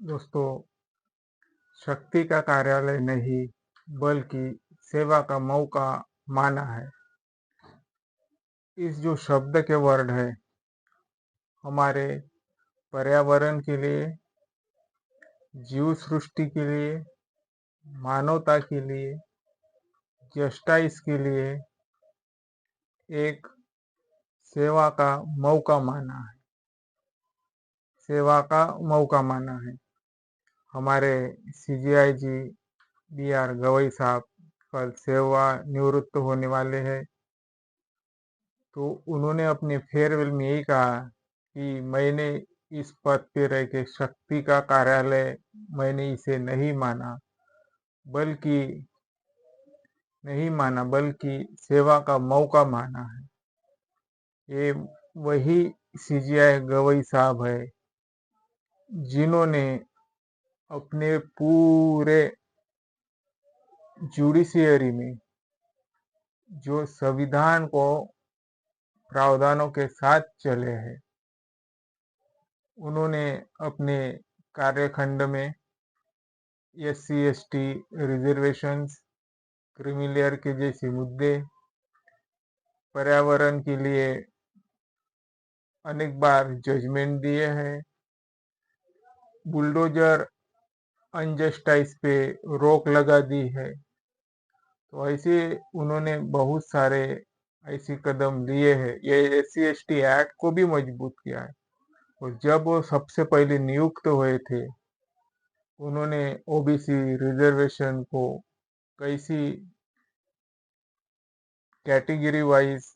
दोस्तों, शक्ति का कार्यालय नहीं बल्कि सेवा का मौका माना है। इस जो शब्द के वर्ड है हमारे पर्यावरण के लिए, जीव सृष्टि के लिए, मानवता के लिए, जस्टिस के लिए एक सेवा का मौका माना है। सेवा का मौका माना है। हमारे सीजीआई जी बी.आर. गवई साहब कल सेवा निवृत्त होने वाले हैं। तो उन्होंने अपने फेयरवेल में यही कहा कि मैंने इस पद पे रह के शक्ति का कार्यालय मैंने इसे बल्कि नहीं माना बल्कि सेवा का मौका माना है। ये वही सीजीआई गवई साहब है जिन्होंने अपने पूरे जुडिशियरी में जो संविधान को प्रावधानों के साथ चले हैं, उन्होंने अपने कार्यखंड में SC/ST रिजर्वेशंस, क्रीमी के जैसे मुद्दे, पर्यावरण के लिए अनेक बार जजमेंट दिए हैं। बुलडोजर अनजस्टिस पे रोक लगा दी है। तो ऐसे उन्होंने बहुत सारे ऐसे कदम लिए हैं। ये SC/ST एक्ट को भी मजबूत किया है। और जब वो सबसे पहले नियुक्त हुए थे, उन्होंने ओबीसी रिजर्वेशन को कैसी कैटेगरी वाइज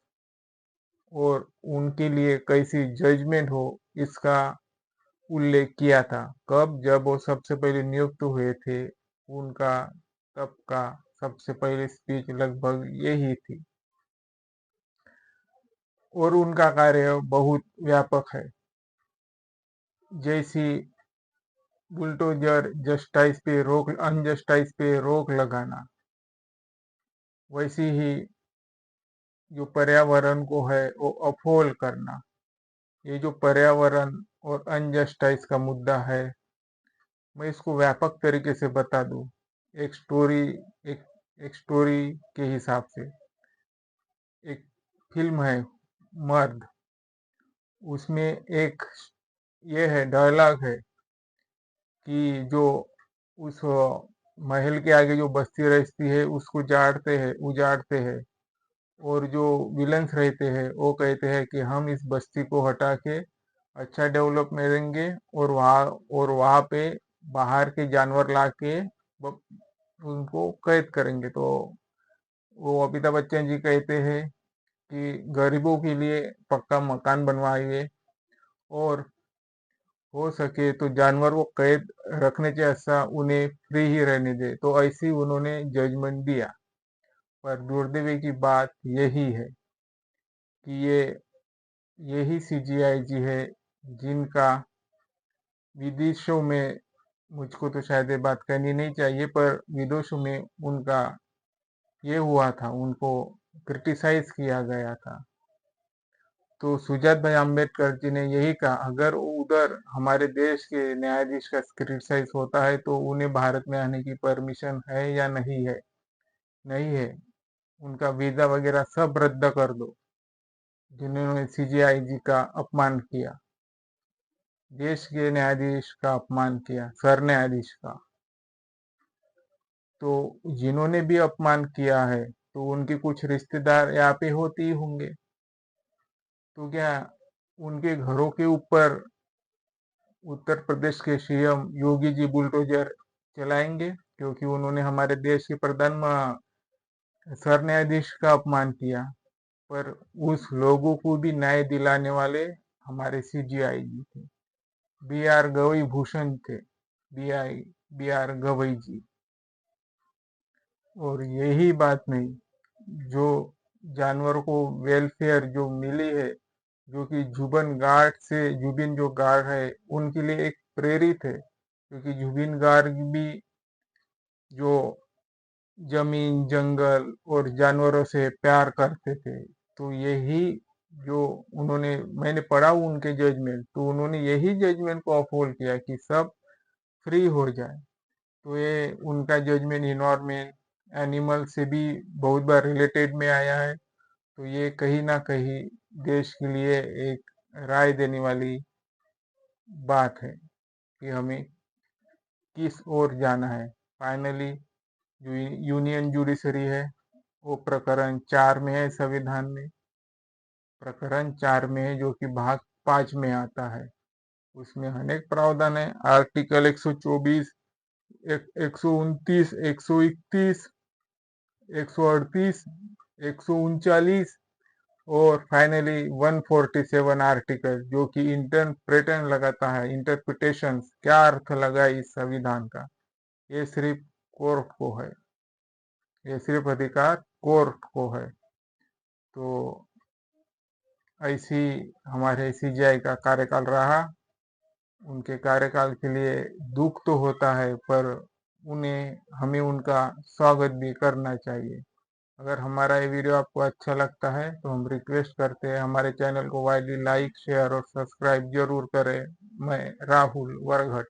और उनके लिए कैसी जजमेंट हो, इसका उल्लेख किया था। कब? जब वो सबसे पहले नियुक्त हुए थे, उनका तब का सबसे पहले स्पीच लगभग यही थी। और उनका कार्य बहुत व्यापक है। जैसी बुलडोजर अनजस्टिस पे रोक लगाना, वैसी ही जो पर्यावरण को है वो अपहोल्ड करना। ये जो पर्यावरण और अनजस्टिस का मुद्दा है, मैं इसको व्यापक तरीके से बता दूं। एक स्टोरी एक एक स्टोरी के हिसाब से एक फिल्म है मर्द। उसमें एक ये है डायलॉग है कि जो उस महल के आगे जो बस्ती रहती है उसको उजाड़ते हैं। और जो विलन्स रहते हैं वो कहते हैं कि हम इस बस्ती को हटा के अच्छा डेवलपमेंट देंगे और वहाँ पे बाहर के जानवर ला के उनको कैद करेंगे। तो वो अमिताभ बच्चन जी कहते हैं कि गरीबों के लिए पक्का मकान बनवाइए और हो सके तो जानवर को कैद रखने से अच्छा उन्हें फ्री ही रहने दे। तो ऐसी उन्होंने जजमेंट दिया। पर दुर्दैव की बात यही है कि यही सीजीआई जी है जिनका विदेशों में, मुझको तो शायद ये बात करनी नहीं चाहिए, पर विदेशों में उनका ये हुआ था, उनको क्रिटिसाइज किया गया था। तो सुजात भाई अम्बेडकर जी ने यही कहा, अगर उधर हमारे देश के न्यायाधीश का क्रिटिसाइज होता है तो उन्हें भारत में आने की परमिशन है या नहीं है? नहीं है। उनका वीजा वगैरह सब रद्द कर दो जिन्होंने सीजीआई जी का अपमान किया, देश के न्यायाधीश का अपमान किया, सर न्यायाधीश का। तो जिन्होंने भी अपमान किया है तो उनके कुछ रिश्तेदार यहाँ पे होते ही होंगे। तो क्या उनके घरों के ऊपर उत्तर प्रदेश के सीएम योगी जी बुलडोजर चलाएंगे क्योंकि उन्होंने हमारे देश के सर न्यायाधीश का अपमान किया? पर उस लोगों को भी न्याय दिलाने वाले हमारे सीजीआई जी थे, बी.आर. गवई भूषण थे, बी.आर. गवई जी। और यही बात नहीं, जो जानवरों को वेलफेयर जो मिली है, जो कि जुबिन जो गार्ड है उनके लिए एक प्रेरित है, क्योंकि जुबिन गार्ड भी जो जमीन, जंगल और जानवरों से प्यार करते थे। तो यही जो मैंने पढ़ा उनके जजमेंट, तो उन्होंने यही जजमेंट को अपहोल्ड किया कि सब फ्री हो जाए। तो ये उनका जजमेंट इन्वायरमेंट एनिमल से भी बहुत बार रिलेटेड में आया है। तो ये कहीं ना कहीं देश के लिए एक राय देने वाली बात है कि हमें किस ओर जाना है। फाइनली जो यूनियन जुडिशरी है वो प्रकरण 4 में है संविधान में, प्रकरण 4 में है जो कि भाग 5 में आता है। उसमें अनेक प्रावधान है, आर्टिकल 124, 129, 131, 138, 139 और फाइनली 147 आर्टिकल जो कि इंटरप्रेटेशन लगाता है, इंटरप्रिटेशन क्या अर्थ लगा इस संविधान का, ये सिर्फ कोर्ट को है, ये सिर्फ अधिकार कोर्ट को है। तो ऐसी हमारे सीजीआई का कार्यकाल रहा। उनके कार्यकाल के लिए दुख तो होता है, पर हमें उनका स्वागत भी करना चाहिए। अगर हमारा ये वीडियो आपको अच्छा लगता है तो हम रिक्वेस्ट करते हैं हमारे चैनल को वाइडली लाइक शेयर और सब्सक्राइब जरूर करें। मैं राहुल वरघट।